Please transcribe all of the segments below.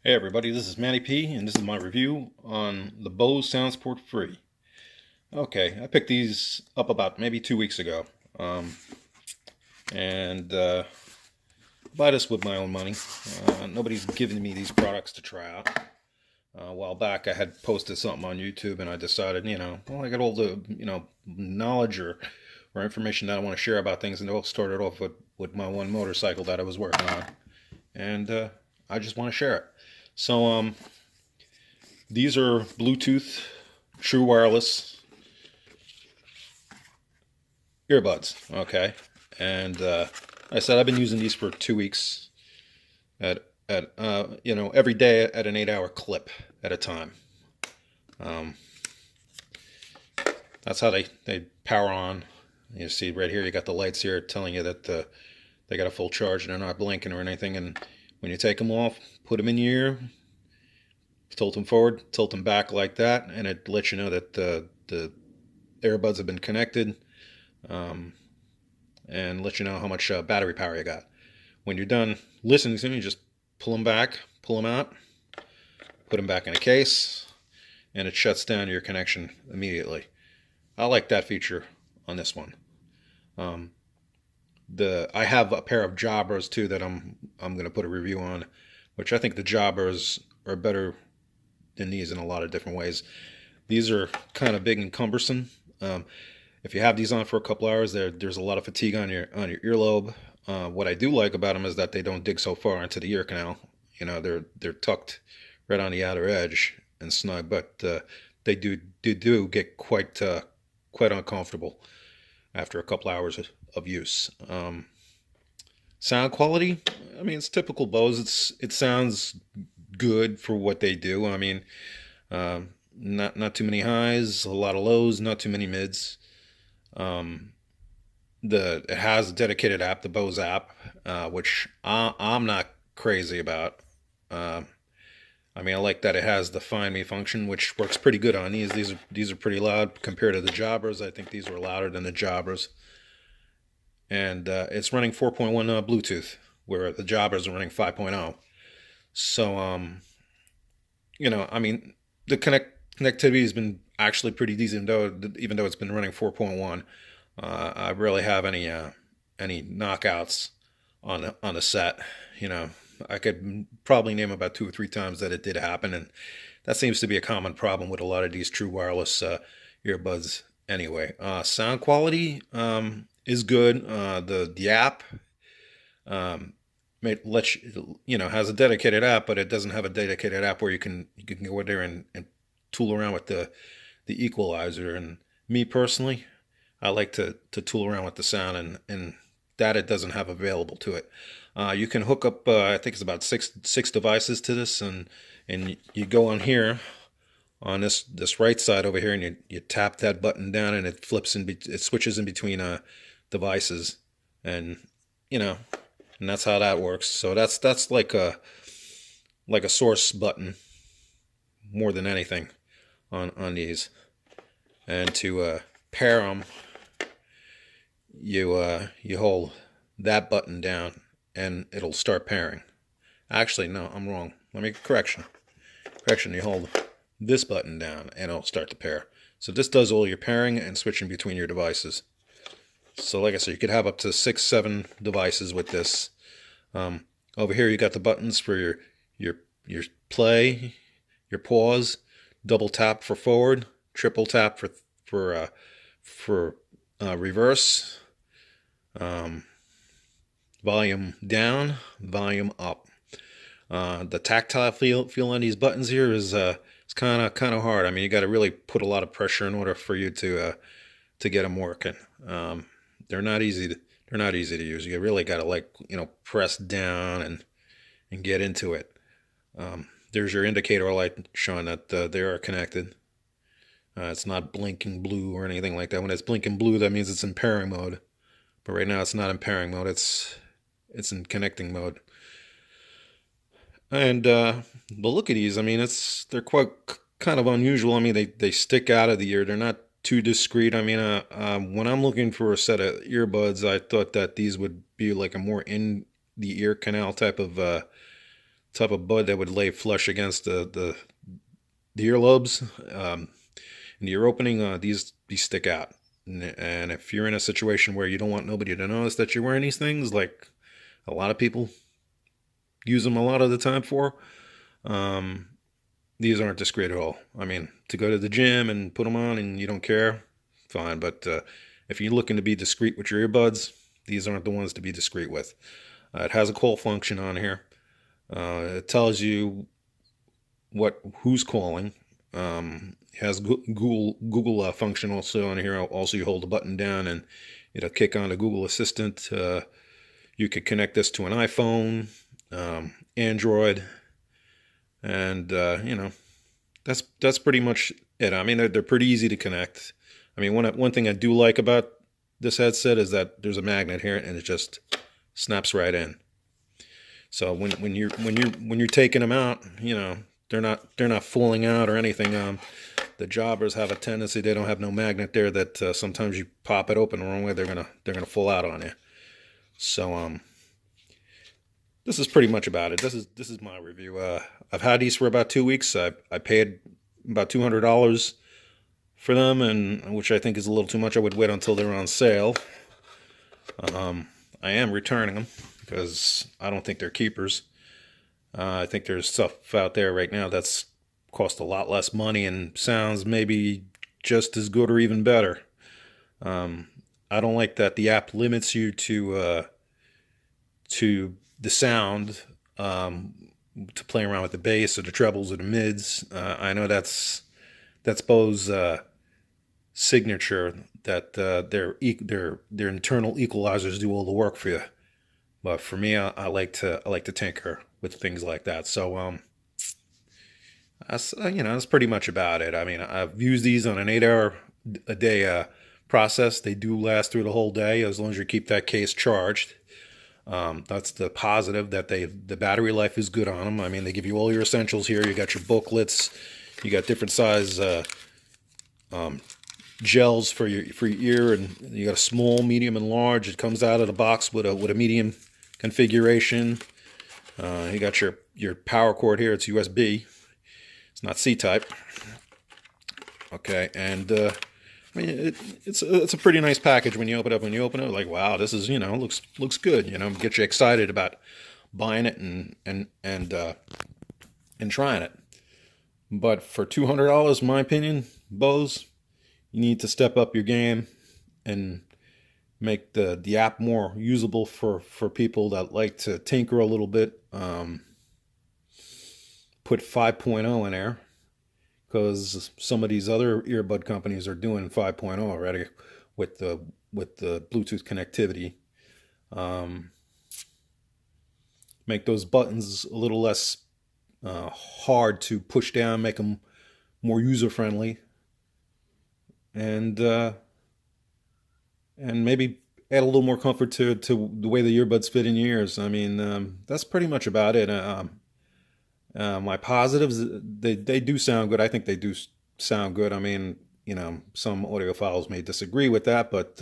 Hey everybody, this is Manny P, and this is my review on the Bose Soundsport 3. Okay, I picked these up about maybe 2 weeks ago, and buy this with my own money. Nobody's given me these products to try out. A while back, I had posted something on YouTube, and I decided, well, I got all the, knowledge or information that I want to share about things, and it all started off with my one motorcycle that I was working on, and I just want to share it. So, these are Bluetooth true wireless earbuds, okay? And I said I've been using these for 2 weeks at every day at an 8-hour clip at a time. Um, that's how they power on. You see right here, you got the lights here telling you that they got a full charge and they're not blinking or anything. And when you take them off, put them in your ear, tilt them forward, tilt them back like that, and it lets you know that the earbuds have been connected, and let you know how much battery power you got. When you're done listening to them, you just pull them back, pull them out, put them back in a case, and it shuts down your connection immediately. I like that feature on this one. I have a pair of Jobbers too that I'm going to put a review on, which I think the Jobbers are better than these in a lot of different ways. These are kind of big and cumbersome. If you have these on for a couple hours, there's a lot of fatigue on your earlobe. What I do like about them is that they don't dig so far into the ear canal. You know, they're tucked right on the outer edge and snug, but they do get quite uncomfortable after a couple hours of use. Sound quality, I mean, it's typical Bose. It sounds good for what they do. I mean, not too many highs, a lot of lows, not too many mids. It has a dedicated app, the Bose app, which I'm not crazy about. I mean, I like that it has the Find Me function, which works pretty good on these. These are pretty loud compared to the Jobbers. I think these were louder than the Jobbers. And it's running 4.1 Bluetooth, where the Jobbers are running 5.0. So, I mean, the connectivity has been actually pretty decent, even though it's been running 4.1. I rarely have any knockouts on the set. I could probably name about 2 or 3 times that it did happen, and that seems to be a common problem with a lot of these true wireless earbuds. Anyway, sound quality is good. The app lets has a dedicated app, but it doesn't have a dedicated app where you can go in there and tool around with the equalizer. And me personally, I like to tool around with the sound, and that it doesn't have available to it. You can hook up, I think it's about six devices to this, and you go on here on this right side over here, and you tap that button down, and it it switches in between devices, and and that's how that works. So that's like a source button more than anything on these, and to pair them, you hold that button down and it'll start pairing. Actually, no, I'm wrong. Let me correction. You hold this button down and it'll start to pair. So this does all your pairing and switching between your devices. So like I said, you could have up to 6-7 devices with this. Over here you got the buttons for your play, your pause, double tap for forward, triple tap for reverse, volume down, volume up. The tactile feel on these buttons here is it's kind of hard. I mean, you got to really put a lot of pressure in order for you to get them working. They're not easy to use. You really got to press down and get into it. There's your indicator light showing that they are connected. It's not blinking blue or anything like that. When it's blinking blue, that means it's in pairing mode. But right now it's not in pairing mode. It's in connecting mode. And the look of these, I mean, they're quite kind of unusual. I mean, they stick out of the ear. They're not too discreet. I mean, when I'm looking for a set of earbuds, I thought that these would be like a more in the ear canal type of type of bud that would lay flush against the earlobes, in the ear opening. These stick out, and if you're in a situation where you don't want nobody to notice that you're wearing these things, like a lot of people use them a lot of the time for, um, these aren't discreet at all. I mean, to go to the gym and put them on and you don't care, fine. But if you're looking to be discreet with your earbuds, these aren't the ones to be discreet with. It has a call function on here. It tells you who's calling. It has Google function also on here. Also, you hold the button down and it'll kick on the Google Assistant. You could connect this to an iPhone, Android, and that's pretty much it. I mean, they're pretty easy to connect. I mean, one thing I do like about this headset is that there's a magnet here and it just snaps right in. So when you're taking them out, they're not falling out or anything. The jobbers have a tendency, they don't have no magnet there, that sometimes you pop it open the wrong way, they're gonna fall out on you. So this is pretty much about it. This is my review. I've had these for about 2 weeks. I paid about $200 for them, and which I think is a little too much. I would wait until they're on sale. I am returning them because I don't think they're keepers. I think there's stuff out there right now that's cost a lot less money and sounds maybe just as good or even better. I don't like that the app limits you to the sound, to play around with the bass or the trebles or the mids. I know that's Bose signature, that their internal equalizers do all the work for you. But for me, I like to tinker with things like that. So that's pretty much about it. I mean, I've used these on an 8-hour a day process. They do last through the whole day as long as you keep that case charged. That's the positive, that the battery life is good on them. I mean, they give you all your essentials here. You got your booklets, you got different size gels for your ear, and you got a small, medium, and large. It comes out of the box with a medium configuration. You got your power cord here. It's USB. It's not C-type. Okay, and I mean, it's a pretty nice package when you open it up. When you open it, like, wow, this is, looks good. Get you excited about buying it and trying it. But for $200, in my opinion, Bose, you need to step up your game and make the app more usable for people that like to tinker a little bit. Put 5.0 in there, because some of these other earbud companies are doing 5.0 already with the Bluetooth connectivity. Make those buttons a little less hard to push down, make them more user friendly, and maybe add a little more comfort to the way the earbuds fit in your ears. I mean, that's pretty much about it. My positives, they do sound good. I think they do sound good. I mean, some audiophiles may disagree with that, but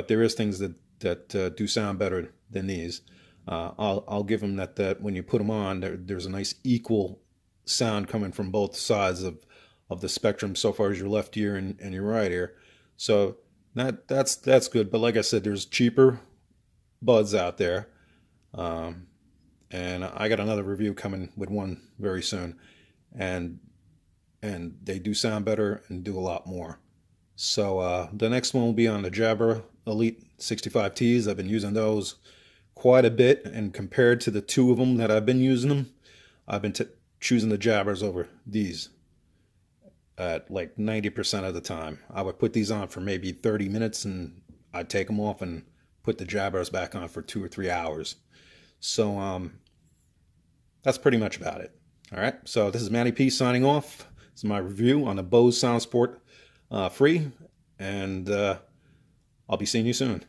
there is things that do sound better than these. I'll give them that when you put them on, there's a nice equal sound coming from both sides of the spectrum, so far as your left ear and your right ear. So that's good. But like I said, there's cheaper buds out there. And I got another review coming with one very soon, and they do sound better and do a lot more. So the next one will be on the Jabra Elite 65Ts. I've been using those quite a bit, and compared to the two of them that I've been using them, I've been choosing the Jabras over these at like 90% of the time. I would put these on for maybe 30 minutes, and I'd take them off and put the Jabras back on for 2 or 3 hours. So that's pretty much about it. All right, so this is Matty P signing off. This is my review on the Bose SoundSport Free, and I'll be seeing you soon.